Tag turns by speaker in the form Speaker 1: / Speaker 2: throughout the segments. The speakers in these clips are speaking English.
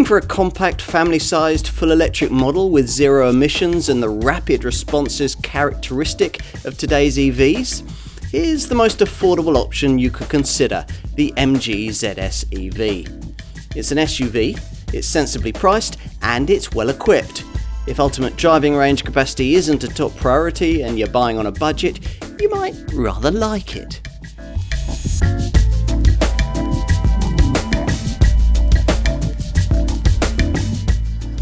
Speaker 1: Looking for a compact, family-sized, full electric model with zero emissions and the rapid responses characteristic of today's EVs? Here's the most affordable option you could consider, the MG ZS EV. It's an SUV, it's sensibly priced, and it's well equipped. If ultimate driving range capacity isn't a top priority and you're buying on a budget, you might rather like it.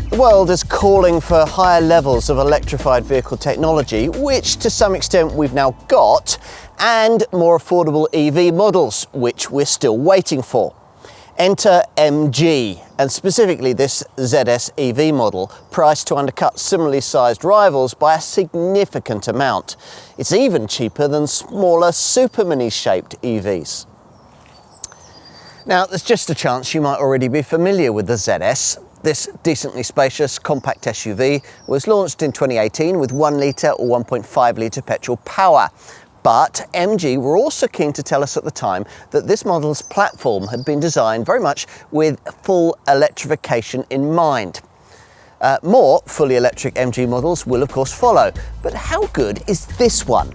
Speaker 1: The world is calling for higher levels of electrified vehicle technology, which to some extent we've now got, and more affordable EV models, which we're still waiting for. Enter MG, and specifically this ZS EV model, priced to undercut similarly sized rivals by a significant amount. It's even cheaper than smaller Super Mini shaped EVs. Now, there's just a chance you might already be familiar with the ZS. This decently spacious compact SUV was launched in 2018 with 1 litre or 1.5 litre petrol power. But MG were also keen to tell us at the time that this model's platform had been designed very much with full electrification in mind. More fully electric MG models will of course follow, but how good is this one?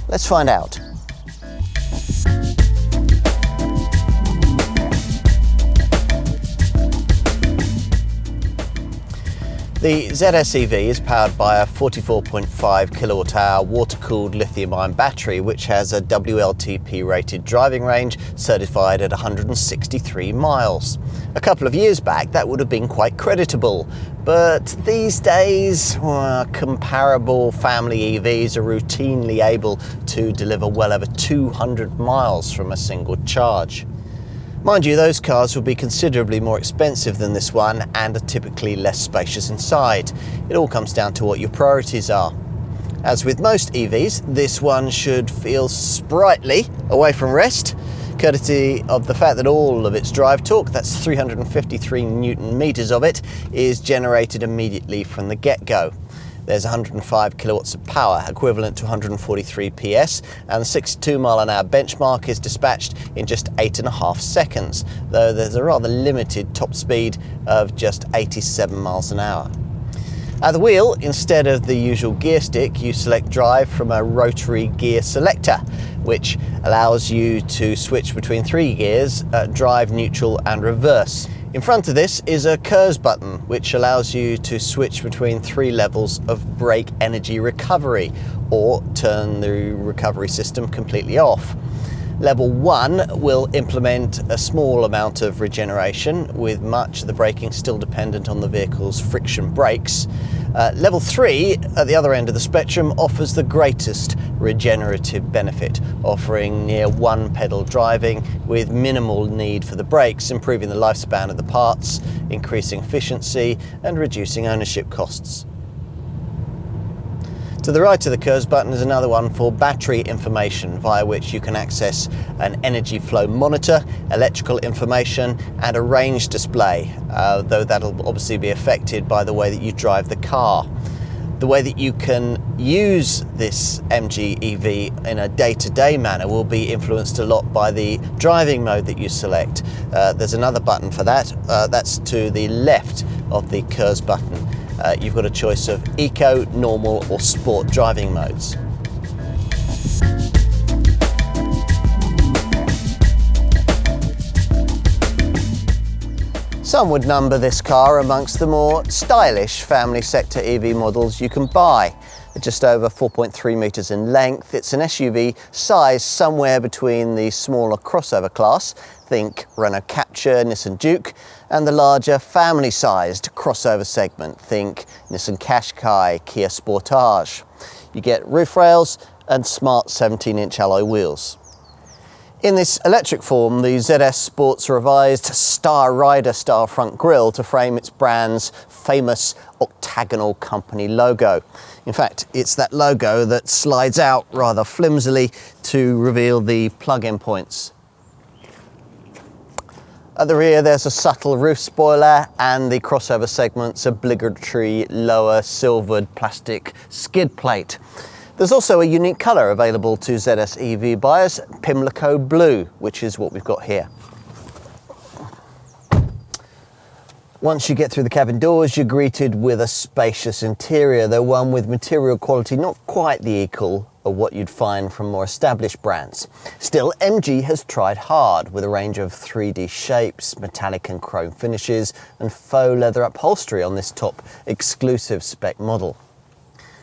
Speaker 1: Let's find out. The ZS EV is powered by a 44.5 kilowatt-hour water-cooled lithium-ion battery, which has a WLTP-rated driving range certified at 163 miles. A couple of years back, that would have been quite creditable, but these days, comparable family EVs are routinely able to deliver well over 200 miles from a single charge. Mind you, those cars will be considerably more expensive than this one and are typically less spacious inside. It all comes down to what your priorities are. As with most EVs, this one should feel sprightly away from rest, courtesy of the fact that all of its drive torque, that's 353 Newton meters of it, is generated immediately from the get-go. There's 105 kilowatts of power, equivalent to 143 PS, and the 62 mile an hour benchmark is dispatched in just 8.5 seconds, though there's a rather limited top speed of just 87 miles an hour. At the wheel, instead of the usual gear stick, you select drive from a rotary gear selector, which allows you to switch between 3 gears, drive, neutral and reverse. In front of this is a KERS button, which allows you to switch between 3 levels of brake energy recovery, or turn the recovery system completely off. Level 1 will implement a small amount of regeneration, with much of the braking still dependent on the vehicle's friction brakes. Level 3, at the other end of the spectrum, offers the greatest regenerative benefit, offering near one pedal driving with minimal need for the brakes, improving the lifespan of the parts, increasing efficiency and reducing ownership costs. To the right of the KERS button is another one for battery information, via which you can access an energy flow monitor, electrical information and a range display, though that'll obviously be affected by the way that you drive the car. The way that you can use this MG EV in a day-to-day manner will be influenced a lot by the driving mode that you select. There's another button for that, that's to the left of the KERS button. You've got a choice of eco, normal or sport driving modes. Some would number this car amongst the more stylish family sector EV models you can buy. At just over 4.3 metres in length, it's an SUV size somewhere between the smaller crossover class, think Renault Captur, Nissan Juke, and the larger family-sized crossover segment, think Nissan Qashqai, Kia Sportage. You get roof rails and smart 17-inch alloy wheels. In this electric form, the ZS sports a revised Star Rider style front grille to frame its brand's famous octagonal company logo. In fact, it's that logo that slides out rather flimsily to reveal the plug-in points. At the rear, there's a subtle roof spoiler and the crossover segment's obligatory lower silvered plastic skid plate. There's also a unique colour available to ZS EV buyers, Pimlico Blue, which is what we've got here. Once you get through the cabin doors, you're greeted with a spacious interior, though one with material quality not quite the equal of what you'd find from more established brands. Still, MG has tried hard with a range of 3D shapes, metallic and chrome finishes, and faux leather upholstery on this top exclusive spec model.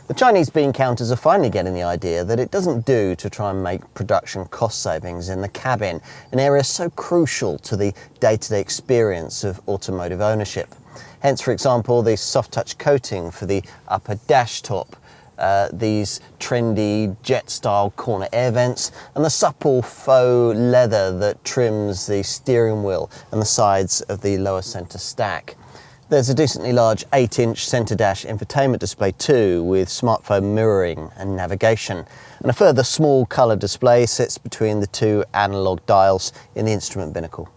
Speaker 1: The Chinese bean counters are finally getting the idea that it doesn't do to try and make production cost savings in the cabin, an area so crucial to the day-to-day experience of automotive ownership. Hence, for example, the soft touch coating for the upper dash top, these trendy jet-style corner air vents, and the supple faux leather that trims the steering wheel and the sides of the lower centre stack. There's a decently large 8-inch centre dash infotainment display too, with smartphone mirroring and navigation. And a further small colour display sits between the two analogue dials in the instrument binnacle.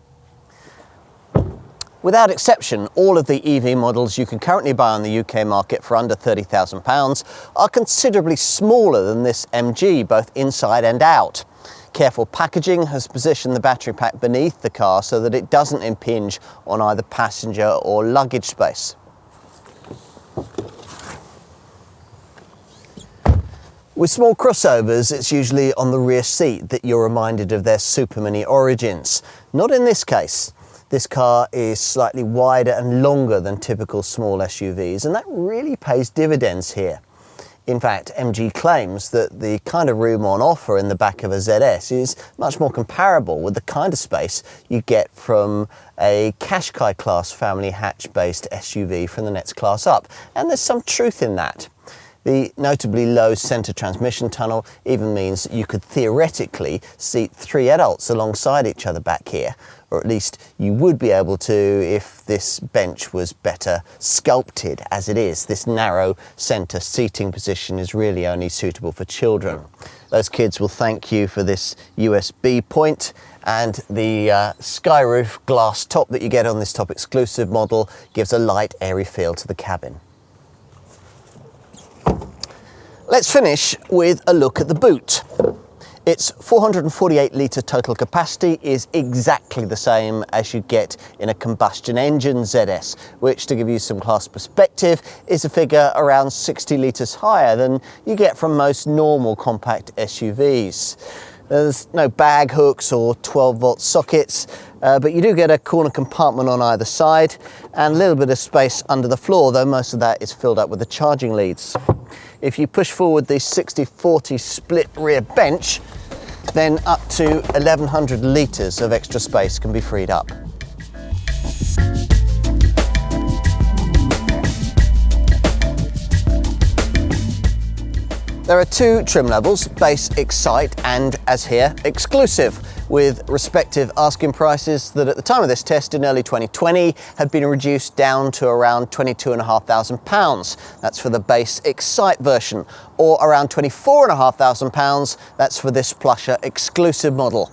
Speaker 1: Without exception, all of the EV models you can currently buy on the UK market for under £30,000 are considerably smaller than this MG, both inside and out. Careful packaging has positioned the battery pack beneath the car so that it doesn't impinge on either passenger or luggage space. With small crossovers, it's usually on the rear seat that you're reminded of their Super Mini origins. Not in this case. This car is slightly wider and longer than typical small SUVs, and that really pays dividends here. In fact, MG claims that the kind of room on offer in the back of a ZS is much more comparable with the kind of space you get from a Qashqai class family hatch-based SUV from the next class up. And there's some truth in that. The notably low centre transmission tunnel even means you could theoretically seat 3 adults alongside each other back here, or at least you would be able to if this bench was better sculpted as it is. This narrow centre seating position is really only suitable for children. Those kids will thank you for this USB point, and the Skyroof glass top that you get on this top exclusive model gives a light, airy feel to the cabin. Let's finish with a look at the boot. Its 448 litre total capacity is exactly the same as you get in a combustion engine ZS, which, to give you some class perspective, is a figure around 60 litres higher than you get from most normal compact SUVs. There's no bag hooks or 12-volt sockets, but you do get a corner compartment on either side and a little bit of space under the floor, though most of that is filled up with the charging leads. If you push forward the 60-40 split rear bench, then up to 1,100 litres of extra space can be freed up. There are 2 trim levels, Base, Excite and, as here, Exclusive, with respective asking prices that at the time of this test in early 2020 had been reduced down to around £22,500. That's for the Base Excite version, or around £24,500, that's for this plusher Exclusive model.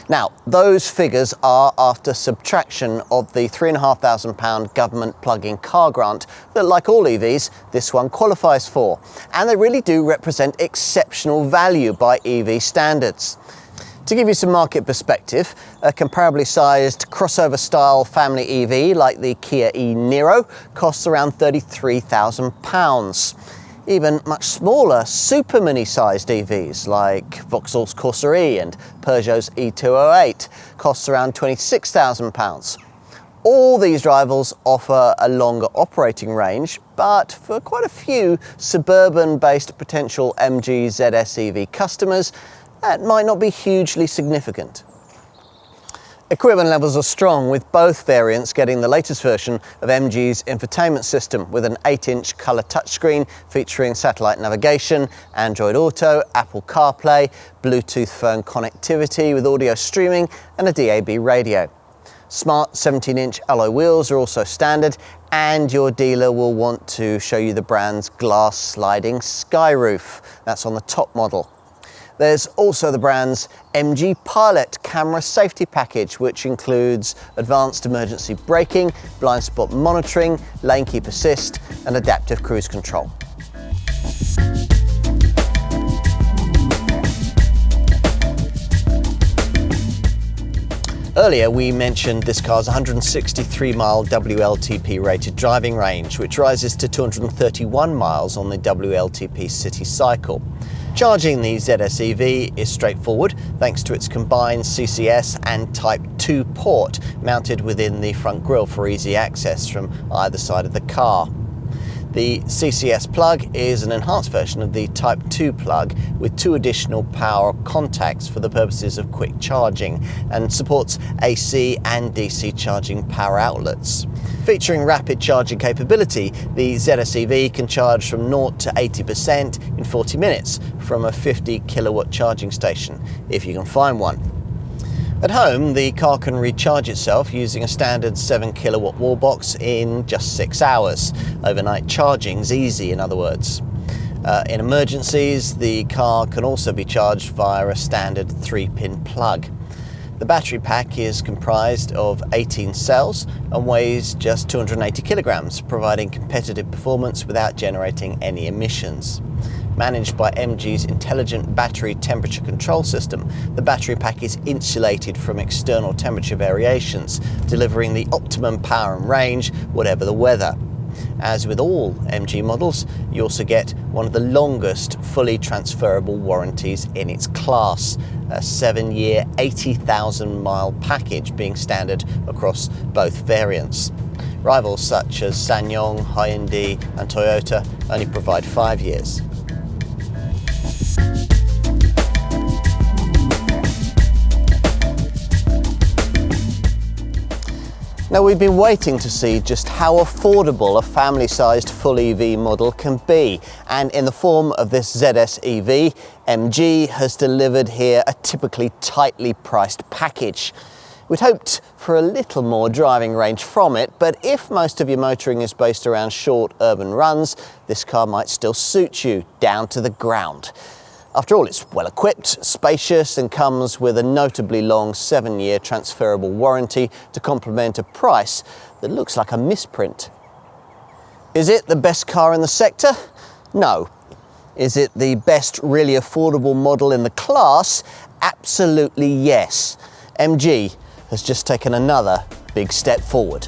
Speaker 1: Now, those figures are after subtraction of the £3,500 government plug-in car grant that, like all EVs, this one qualifies for. And they really do represent exceptional value by EV standards. To give you some market perspective, a comparably sized crossover-style family EV like the Kia e-Niro costs around £33,000. Even much smaller super mini-sized EVs like Vauxhall's Corsa E and Peugeot's E208 costs around £26,000. All these rivals offer a longer operating range, but for quite a few suburban-based potential MG ZS EV customers, that might not be hugely significant. Equipment levels are strong, with both variants getting the latest version of MG's infotainment system with an 8-inch colour touchscreen featuring satellite navigation, Android Auto, Apple CarPlay, Bluetooth phone connectivity with audio streaming and a DAB radio. Smart 17-inch alloy wheels are also standard, and your dealer will want to show you the brand's glass sliding Skyroof. That's on the top model. There's also the brand's MG Pilot camera safety package, which includes advanced emergency braking, blind spot monitoring, lane keep assist, and adaptive cruise control. Earlier we mentioned this car's 163-mile WLTP rated driving range, which rises to 231 miles on the WLTP city cycle. Charging the ZS EV is straightforward thanks to its combined CCS and Type 2 port mounted within the front grille for easy access from either side of the car. The CCS plug is an enhanced version of the Type 2 plug with 2 additional power contacts for the purposes of quick charging and supports AC and DC charging power outlets. Featuring rapid charging capability, the ZS EV can charge from 0 to 80% in 40 minutes from a 50 kilowatt charging station, if you can find one. At home, the car can recharge itself using a standard 7 kilowatt wall box in just 6 hours. Overnight charging's easy, in other words. In emergencies, the car can also be charged via a standard 3-pin plug. The battery pack is comprised of 18 cells and weighs just 280 kilograms, providing competitive performance without generating any emissions. Managed by MG's intelligent battery temperature control system, the battery pack is insulated from external temperature variations, delivering the optimum power and range, whatever the weather. As with all MG models, you also get one of the longest fully transferable warranties in its class, a 7-year, 80,000 mile package being standard across both variants. Rivals such as SsangYong, Hyundai and Toyota only provide 5 years. Now, we've been waiting to see just how affordable a family-sized full EV model can be, and in the form of this ZS EV, MG has delivered here a typically tightly priced package. We'd hoped for a little more driving range from it, but if most of your motoring is based around short urban runs, this car might still suit you down to the ground. After all, it's well equipped, spacious, and comes with a notably long 7-year transferable warranty to complement a price that looks like a misprint. Is it the best car in the sector? No. Is it the best really affordable model in the class? Absolutely yes. MG has just taken another big step forward.